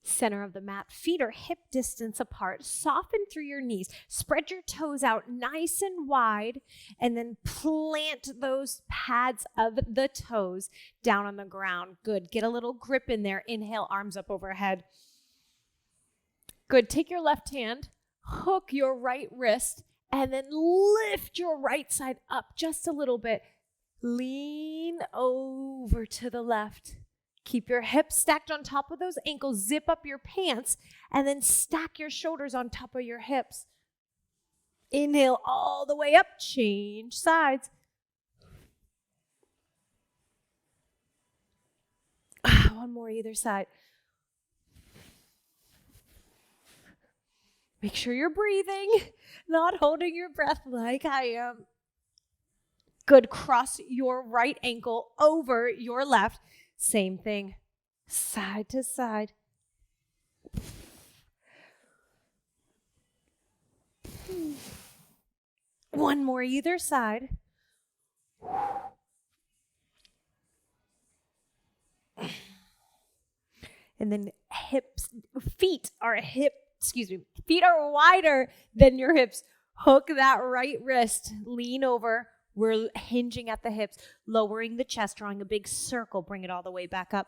Center of the mat, feet are hip distance apart. Soften through your knees. Spread your toes out nice and wide, and then plant those pads of the toes down on the ground. Good. Get a little grip in there. Inhale, arms up overhead. Good. Take your left hand, hook your right wrist, and then lift your right side up just a little bit. Lean over to the left. Keep your hips stacked on top of those ankles. Zip up your pants and then stack your shoulders on top of your hips. Inhale all the way up. Change sides. One more either side. Make sure you're breathing, not holding your breath like I am. Good. Cross your right ankle over your left. Same thing, side to side. One more either side. And then feet are wider than your hips. Hook that right wrist, lean over. We're hinging at the hips, lowering the chest, drawing a big circle. Bring it all the way back up.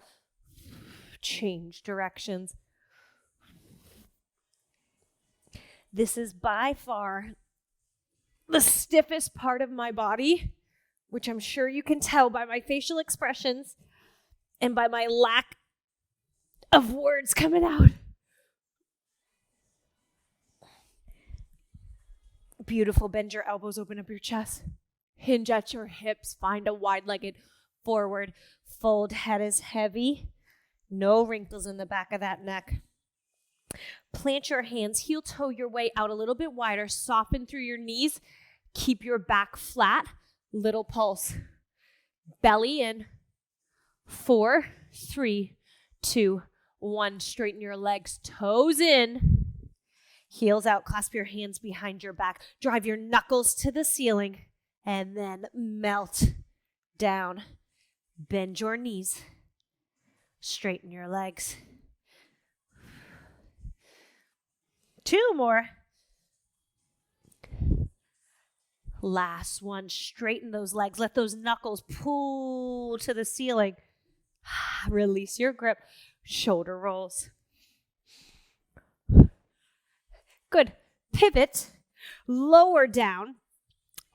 Change directions. This is by far the stiffest part of my body, which I'm sure you can tell by my facial expressions and by my lack of words coming out. Beautiful. Bend your elbows, open up your chest. Hinge at your hips. Find a wide-legged forward fold. Head is heavy. No wrinkles in the back of that neck. Plant your hands. Heel toe your way out a little bit wider. Soften through your knees. Keep your back flat. Little pulse. Belly in. 4, 3, 2, 1. Straighten your legs. Toes in. Heels out. Clasp your hands behind your back. Drive your knuckles to the ceiling. And then melt down. Bend your knees. Straighten your legs. 2 more. Last one. Straighten those legs. Let those knuckles pull to the ceiling. Release your grip. Shoulder rolls. Good. Pivot. Lower down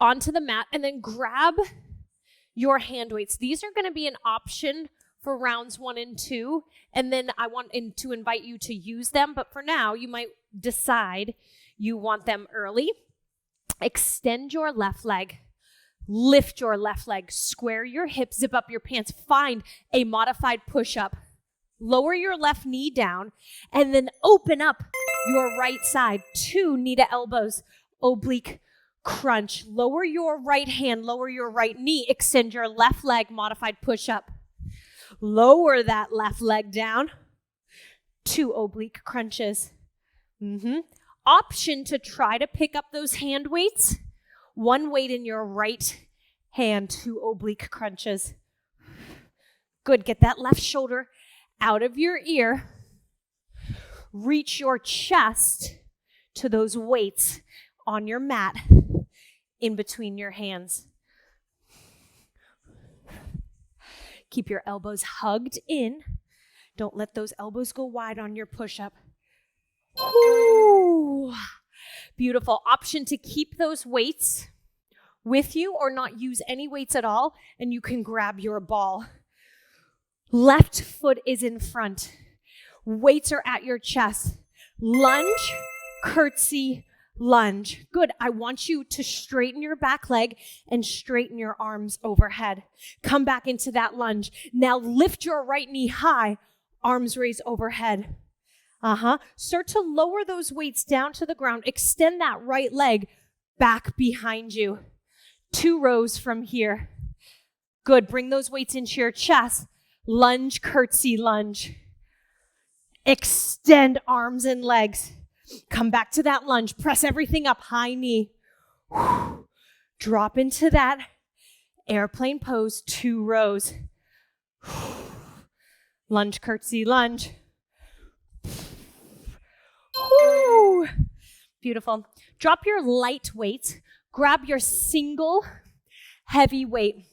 onto the mat, and then grab your hand weights. These are going to be an option for rounds 1 and 2, and then I want to invite you to use them, but for now, you might decide you want them early. Extend your left leg, lift your left leg, square your hips, zip up your pants, find a modified push-up. Lower your left knee down, and then open up your right side. 2 knee to elbows, oblique crunch. Lower your right hand, lower your right knee, extend your left leg, modified push-up. Lower that left leg down. 2 oblique crunches. Option to try to pick up those hand weights. 1 weight in your right hand, 2 oblique crunches. Good. Get that left shoulder out of your ear. Reach your chest to those weights on your mat in between your hands. Keep your elbows hugged in. Don't let those elbows go wide on your push-up. Ooh. Beautiful. Option to keep those weights with you or not use any weights at all, and you can grab your ball. Left foot is in front. Weights are at your chest. Lunge, curtsy, lunge. Good. I want you to straighten your back leg and straighten your arms overhead. Come back into that lunge. Now lift your right knee high, arms raised overhead. Start to lower those weights down to the ground. Extend that right leg back behind you. 2 rows from here. Good. Bring those weights into your chest. Lunge, curtsy, lunge. Extend arms and legs. Come back to that lunge. Press everything up. High knee. Drop into that airplane pose. 2 rows. Lunge, curtsy, lunge. Woo. Beautiful. Drop your light weight. Grab your single heavy weight.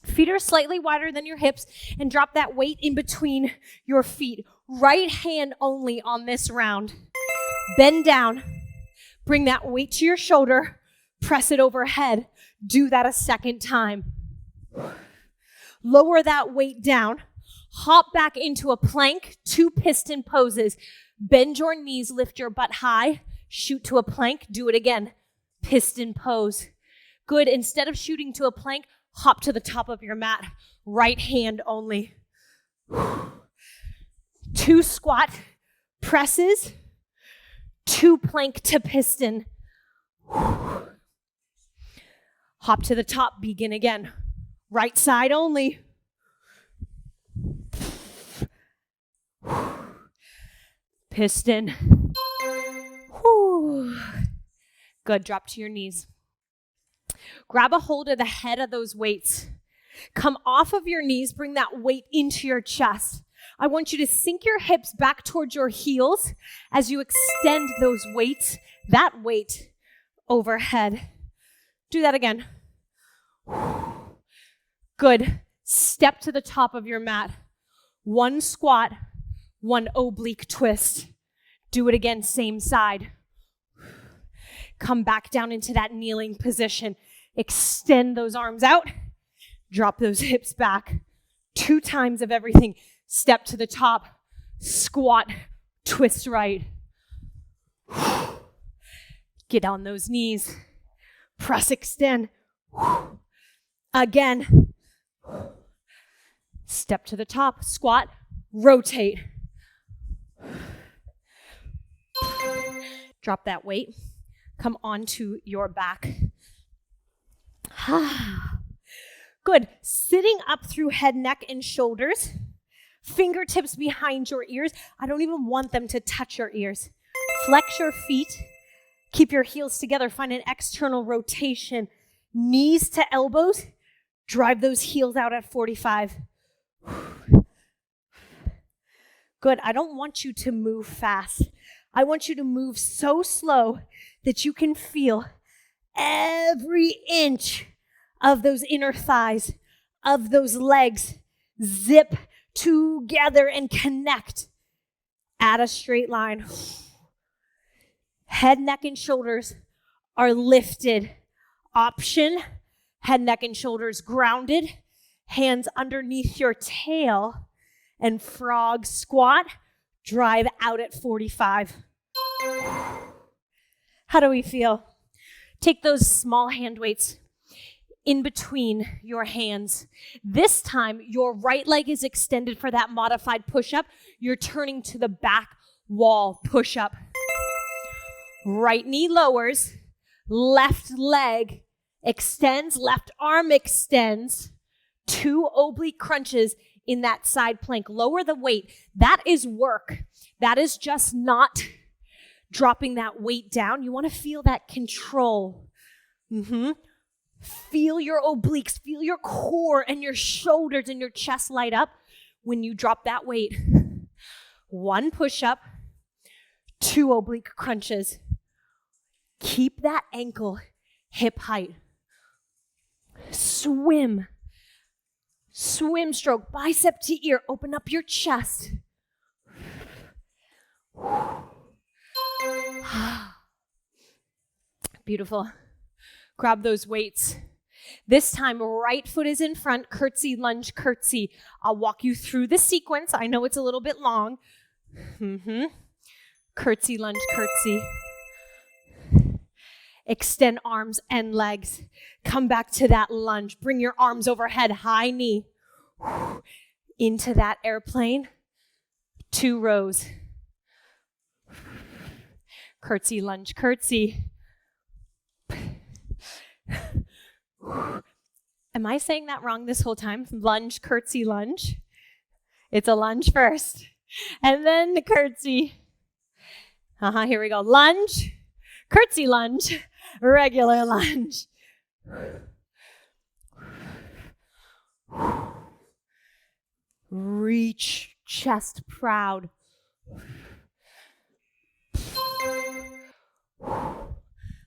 Feet are slightly wider than your hips, and drop that weight in between your feet. Right hand only on this round. Bend down. Bring that weight to your shoulder. Press it overhead. Do that a second time. Lower that weight down. Hop back into a plank, 2 piston poses. Bend your knees, lift your butt high. Shoot to a plank. Do it again. Piston pose. Good. Instead of shooting to a plank, hop to the top of your mat. Right hand only. 2 squat presses. 2 plank to piston. Hop to the top. Begin again. Right side only. Piston. Whew. Good. Drop to your knees. Grab a hold of the head of those weights. Come off of your knees. Bring that weight into your chest. I want you to sink your hips back towards your heels as you extend those weights, that weight overhead. Do that again. Good. Step to the top of your mat. 1 squat, 1 oblique twist. Do it again, same side. Come back down into that kneeling position. Extend those arms out. Drop those hips back. 2 times of everything. Step to the top. Squat. Twist right. Get on those knees. Press, extend. Again. Step to the top. Squat. Rotate. Drop that weight. Come onto your back. Good. Sitting up through head, neck, and shoulders. Fingertips behind your ears. I don't even want them to touch your ears. Flex your feet. Keep your heels together. Find an external rotation. Knees to elbows. Drive those heels out at 45. Good. I don't want you to move fast. I want you to move so slow that you can feel every inch of those inner thighs, of those legs, zip together and connect at a straight line. Head, neck, and shoulders are lifted. Option, head, neck, and shoulders grounded. Hands underneath your tail. And frog squat. Drive out at 45. How do we feel? Take those small hand weights in between your hands. This time, your right leg is extended for that modified push-up. You're turning to the back wall push-up. Right knee lowers, left leg extends, left arm extends. 2 oblique crunches in that side plank. Lower the weight. That is work. That is just not dropping that weight down. You want to feel that control. Feel your obliques, feel your core and your shoulders and your chest light up when you drop that weight. 1 push-up, 2 oblique crunches. Keep that ankle hip height. Swim. Swim stroke, bicep to ear. Open up your chest. Beautiful. Grab those weights. This time, right foot is in front, curtsy, lunge, curtsy. I'll walk you through the sequence. I know it's a little bit long. Curtsy, lunge, curtsy. Extend arms and legs. Come back to that lunge. Bring your arms overhead, high knee. Into that airplane. 2 rows. Curtsy, lunge, curtsy. Am I saying that wrong this whole time? Lunge, curtsy, lunge. It's a lunge first. And then the curtsy. Here we go. Lunge, curtsy lunge, regular lunge. Reach, chest proud.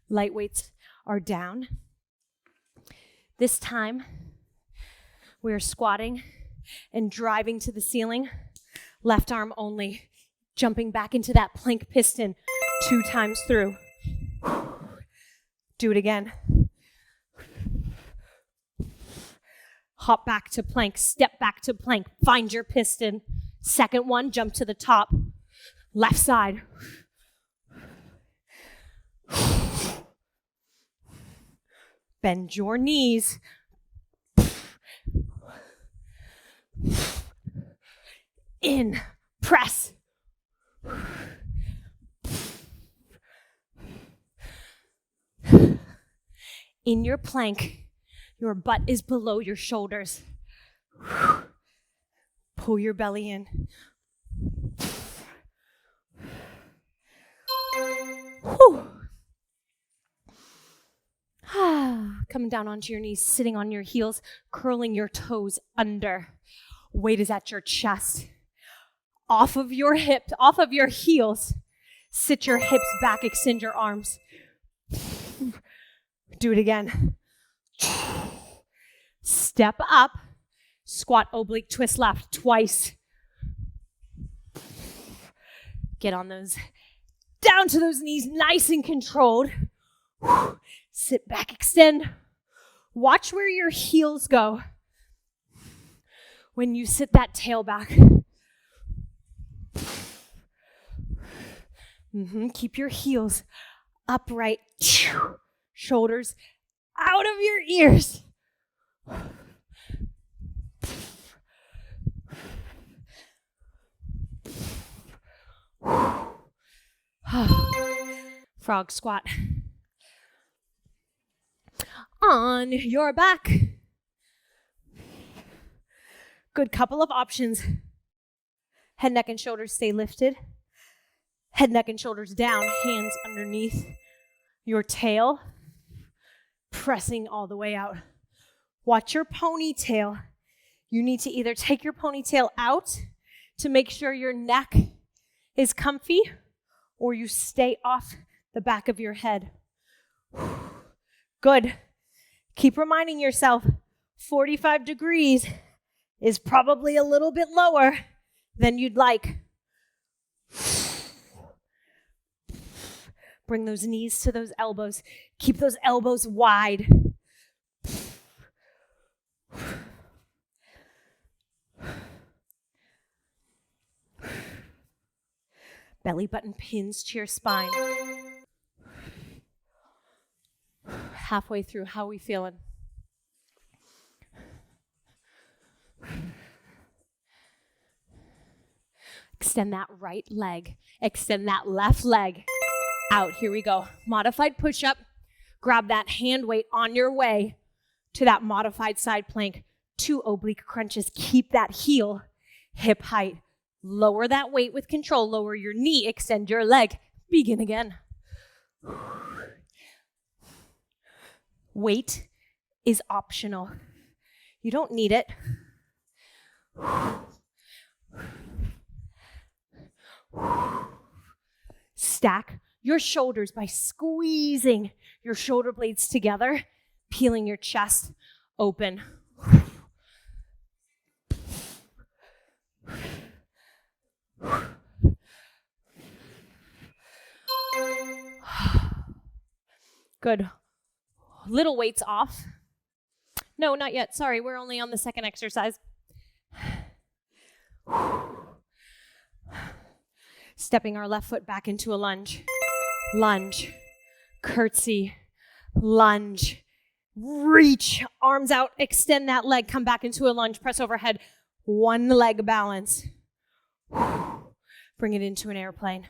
Light weights are down. This time, we are squatting and driving to the ceiling, left arm only, jumping back into that plank piston 2 times through. Do it again. Hop back to plank, step back to plank, find your piston. Second one, jump to the top, left side. Bend your knees. In, press. In your plank, your butt is below your shoulders. Pull your belly in. Whew. Coming down onto your knees, sitting on your heels, curling your toes under. Weight is at your chest. Off of your hips, off of your heels. Sit your hips back, extend your arms. Do it again. Step up, squat, oblique, twist left twice. Get on those, down to those knees, nice and controlled. Sit back, extend. Watch where your heels go when you sit that tail back. Keep your heels upright. Shoulders out of your ears. Frog squat. On your back. Good couple of options. Head, neck, and shoulders stay lifted. Head, neck, and shoulders down, hands underneath your tail, pressing all the way out. Watch your ponytail. You need to either take your ponytail out to make sure your neck is comfy, or you stay off the back of your head. Good. Keep reminding yourself, 45 degrees is probably a little bit lower than you'd like. Bring those knees to those elbows. Keep those elbows wide. Belly button pins to your spine. Halfway through, how are we feeling? Extend that right leg. Extend that left leg out. Here we go. Modified push-up. Grab that hand weight on your way to that modified side plank. 2 oblique crunches. Keep that heel hip height. Lower that weight with control. Lower your knee. Extend your leg. Begin again. Weight is optional. You don't need it. Stack your shoulders by squeezing your shoulder blades together, peeling your chest open. Good. Little weights off. No, not yet. Sorry, we're only on the second exercise. Stepping our left foot back into a lunge. Lunge. Curtsy. Lunge. Reach. Arms out. Extend that leg. Come back into a lunge. Press overhead. 1 leg balance. Bring it into an airplane.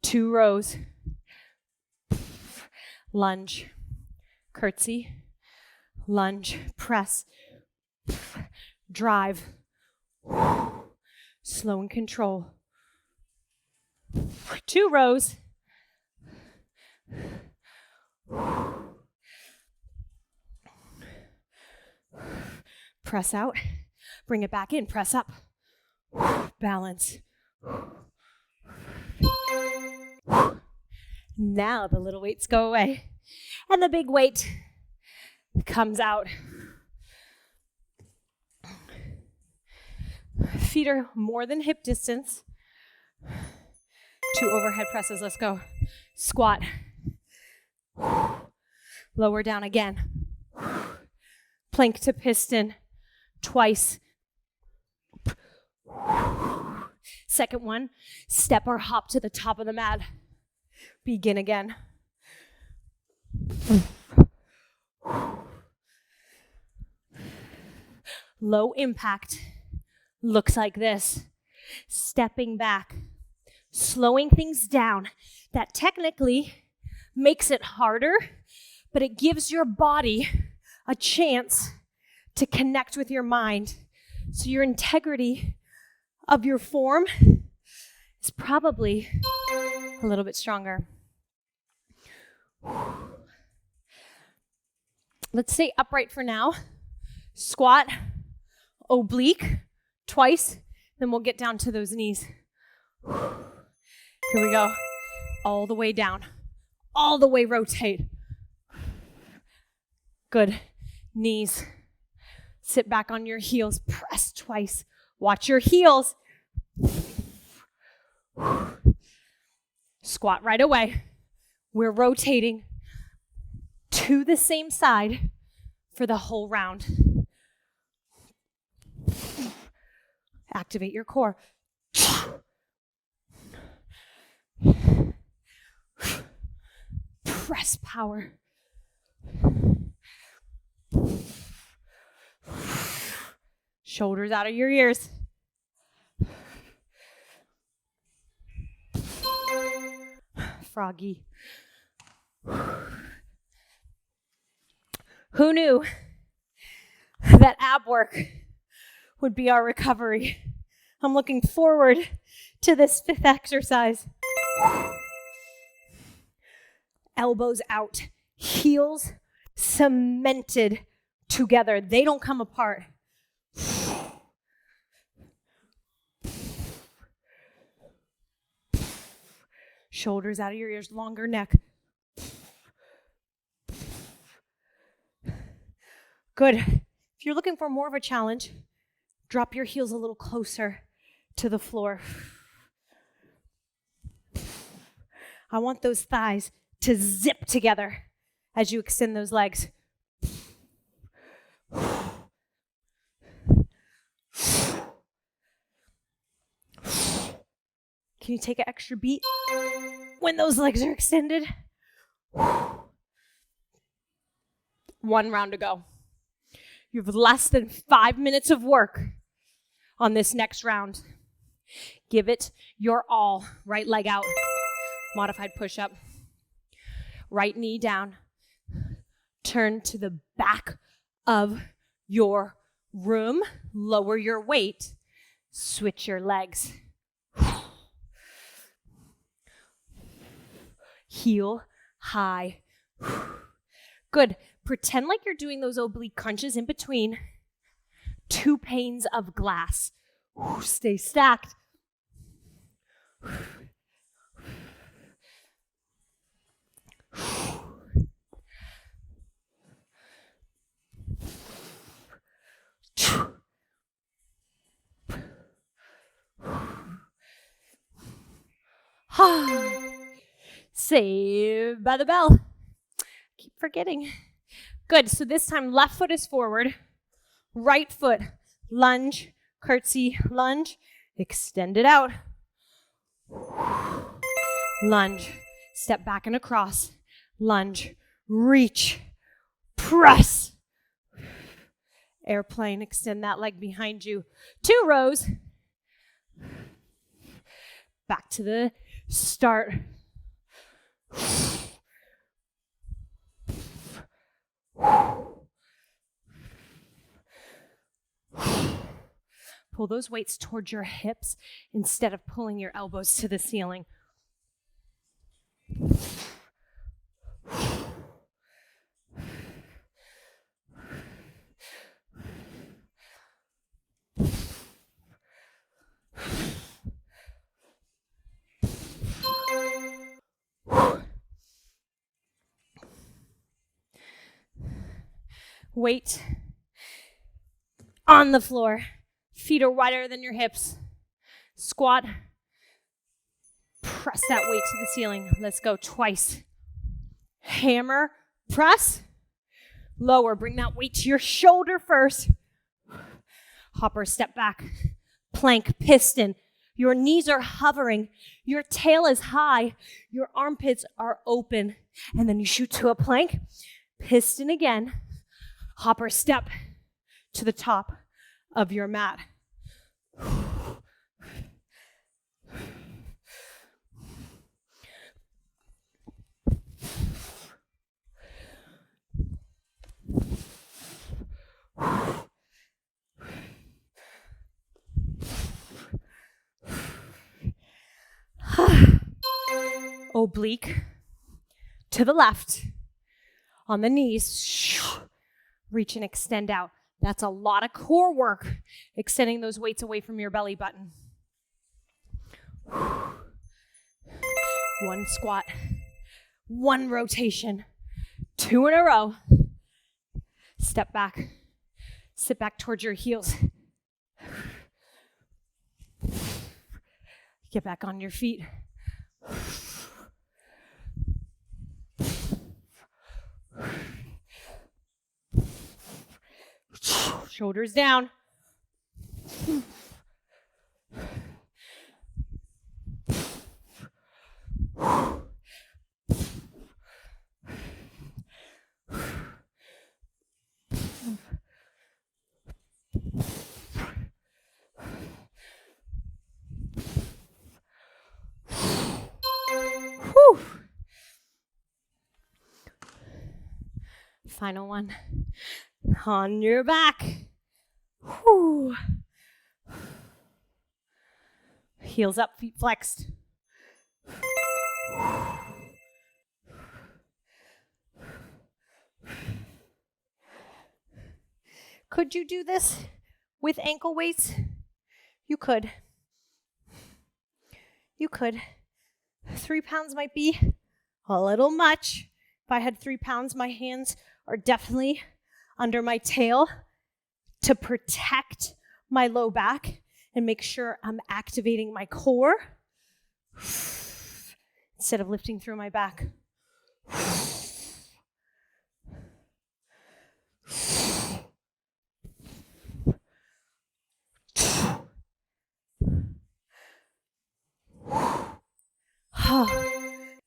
2 rows. Lunge. Curtsy. Lunge. Press. Drive. Slow and control. 2 rows. Press out. Bring it back in. Press up. Balance. Now the little weights go away and the big weight comes out. Feet are more than hip distance. 2 overhead presses, let's go. Squat. Lower down again. Plank to piston twice. Second one, step or hop to the top of the mat. Begin again. Low impact looks like this. Stepping back, slowing things down. That technically makes it harder, but it gives your body a chance to connect with your mind. So your integrity of your form is probably a little bit stronger. Let's stay upright for now. Squat, oblique, twice, then we'll get down to those knees. Here we go. All the way down. All the way rotate. Good. Knees. Sit back on your heels. Press twice. Watch your heels. Squat right away. We're rotating to the same side for the whole round. Activate your core. Press power. Shoulders out of your ears. Froggy. Who knew that ab work would be our recovery? I'm looking forward to this 5th exercise. Elbows out, heels cemented together. They don't come apart. Shoulders out of your ears, longer neck. Good. If you're looking for more of a challenge, drop your heels a little closer to the floor. I want those thighs to zip together as you extend those legs. Can you take an extra beat when those legs are extended? 1 round to go. You have less than 5 minutes of work on this next round. Give it your all. Right leg out. Modified push-up. Right knee down. Turn to the back of your room. Lower your weight. Switch your legs. Heel high. Good. Pretend like you're doing those oblique crunches in between 2 panes of glass. Stay stacked. Saved by the bell. Keep forgetting. Good. So this time, left foot is forward. Right foot, lunge, curtsy, lunge. Extend it out. Lunge. Step back and across. Lunge. Reach. Press. Airplane. Extend that leg behind you. 2 rows. Back to the start. Pull those weights towards your hips instead of pulling your elbows to the ceiling. Weight on the floor. Feet are wider than your hips. Squat. Press that weight to the ceiling. Let's go twice. Hammer, press. Lower, bring that weight to your shoulder first. Hopper, step back. Plank, piston. Your knees are hovering. Your tail is high. Your armpits are open. And then you shoot to a plank. Piston again. Hopper, step to the top of your mat. Oblique to the left on the knees. Reach and extend out. That's a lot of core work, extending those weights away from your belly button. One squat, one rotation, 2 in a row. Step back, sit back towards your heels. Get back on your feet. Shoulders down. Whew. Final one. On your back. Whew. Heels up, feet flexed. Could you do this with ankle weights? You could. You could. 3 pounds might be a little much. If I had 3 pounds, my hands are definitely under my tail to protect my low back and make sure I'm activating my core instead of lifting through my back.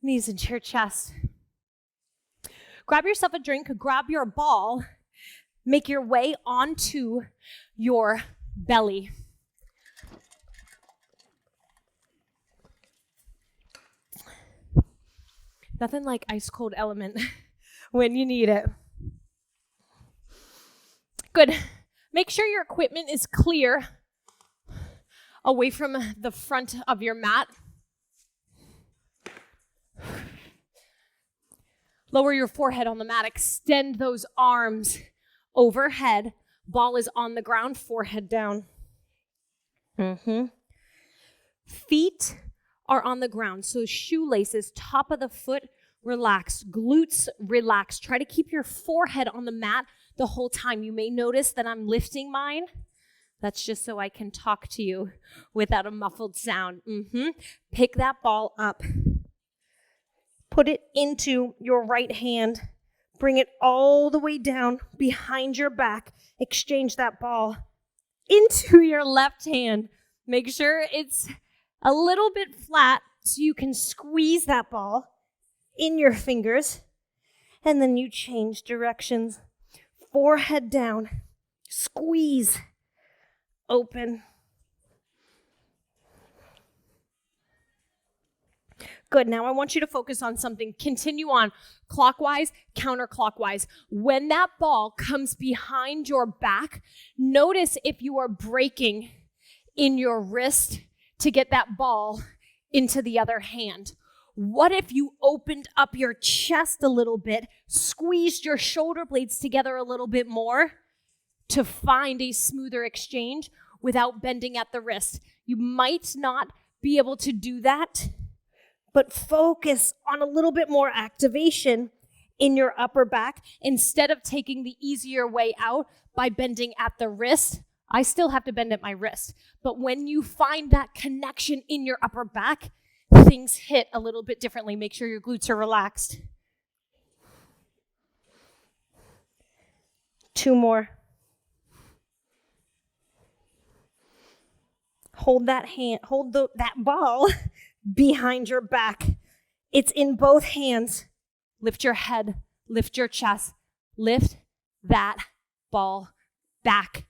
Knees into your chest. Grab yourself a drink, grab your ball, make your way onto your belly. Nothing like ice cold element when you need it. Good. Make sure your equipment is clear away from the front of your mat. Lower your forehead on the mat. Extend those arms overhead. Ball is on the ground, forehead down. Feet are on the ground. So shoelaces, top of the foot, relax. Glutes, relax. Try to keep your forehead on the mat the whole time. You may notice that I'm lifting mine. That's just so I can talk to you without a muffled sound. Pick that ball up. Put it into your right hand. Bring it all the way down behind your back. Exchange that ball into your left hand. Make sure it's a little bit flat so you can squeeze that ball in your fingers. And then you change directions. Forehead down. Squeeze. Open. Good. Now I want you to focus on something. Continue on clockwise, counterclockwise. When that ball comes behind your back, notice if you are braking in your wrist to get that ball into the other hand. What if you opened up your chest a little bit, squeezed your shoulder blades together a little bit more to find a smoother exchange without bending at the wrist? You might not be able to do that, but focus on a little bit more activation in your upper back instead of taking the easier way out by bending at the wrist. I still have to bend at my wrist. But when you find that connection in your upper back, things hit a little bit differently. Make sure your glutes are relaxed. 2 more. Hold that ball behind your back. It's in both hands. Lift your head, lift your chest, lift that ball back.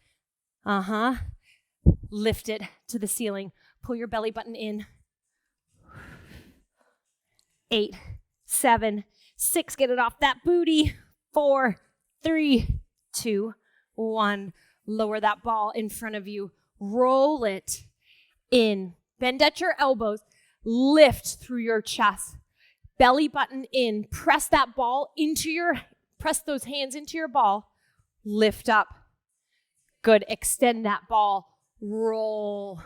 Lift it to the ceiling. Pull your belly button in. 8, 7, 6. Get it off that booty. 4, 3, 2, 1. Lower that ball in front of you. Roll it in. Bend at your elbows. Lift through your chest. Belly button in. Press that ball press those hands into your ball. Lift up. Good. Extend that ball. Roll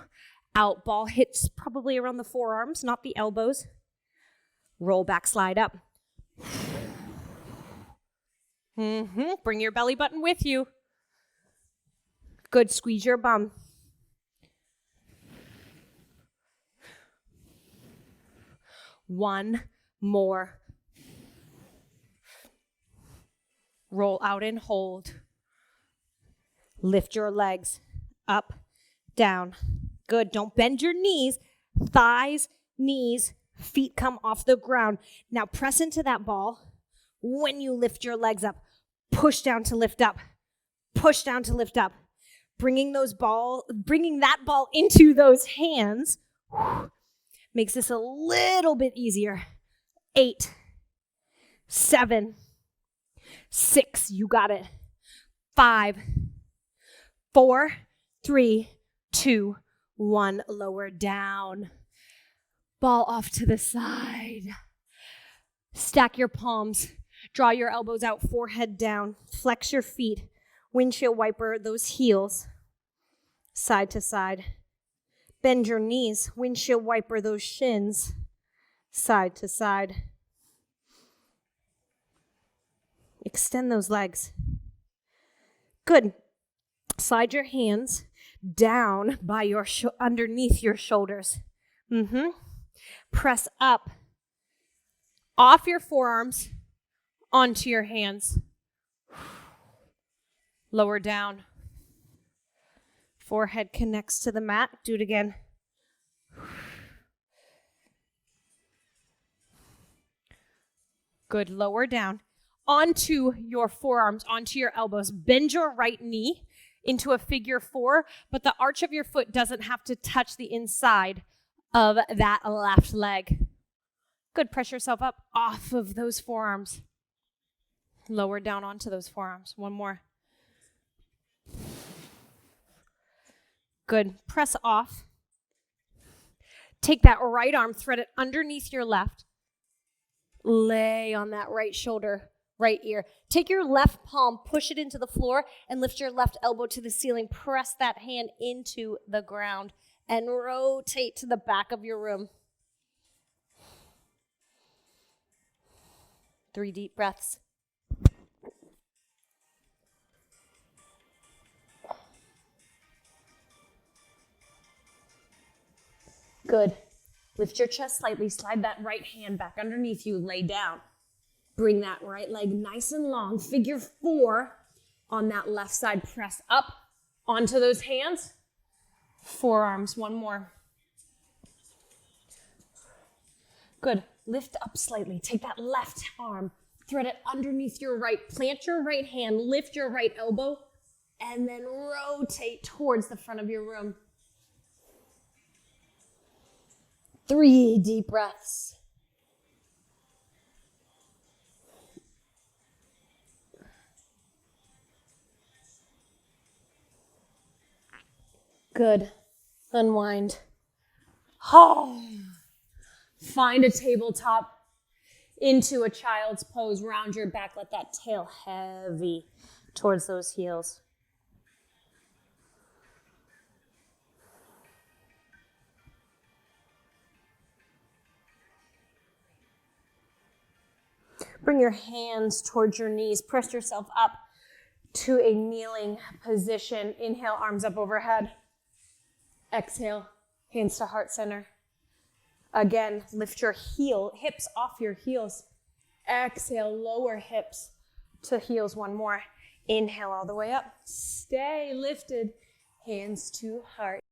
out. Ball hits probably around the forearms, not the elbows. Roll back, slide up. Bring your belly button with you. Good. Squeeze your bum. One more. Roll out and hold. Lift your legs up, down. Good. Don't bend your knees. Thighs, knees, feet come off the ground. Now press into that ball. When you lift your legs up, push down to lift up. Push down to lift up. Bringing that ball into those hands makes this a little bit easier. 8, 7, 6. You got it. 5, 4, 3, 2, 1. Lower down. Ball off to the side. Stack your palms. Draw your elbows out, forehead down. Flex your feet. Windshield wiper those heels. Side to side. Bend your knees. Windshield wiper those shins. Side to side. Extend those legs. Good. Slide your hands down by your underneath your shoulders. Press up off your forearms onto your hands. Lower down. Forehead connects to the mat. Do it again. Good. Lower down. Onto your forearms, onto your elbows. Bend your right knee into a figure 4, but the arch of your foot doesn't have to touch the inside of that left leg. Good. Press yourself up off of those forearms. Lower down onto those forearms. One more. Good. Press off. Take that right arm, thread it underneath your left. Lay on that right shoulder, right ear. Take your left palm, push it into the floor, and lift your left elbow to the ceiling. Press that hand into the ground and rotate to the back of your room. 3 deep breaths. Good. Lift your chest slightly. Slide that right hand back underneath you. Lay down. Bring that right leg nice and long. Figure 4 on that left side. Press up onto those hands. Forearms. One more. Good. Lift up slightly. Take that left arm. Thread it underneath your right. Plant your right hand. Lift your right elbow. And then rotate towards the front of your room. 3 deep breaths. Good. Unwind. Find a tabletop into a child's pose. Round your back. Let that tail heavy towards those heels. Bring your hands towards your knees. Press yourself up to a kneeling position. Inhale, arms up overhead. Exhale, hands to heart center. Again, lift your hips off your heels. Exhale, lower hips to heels. One more. Inhale all the way up. Stay lifted. Hands to heart.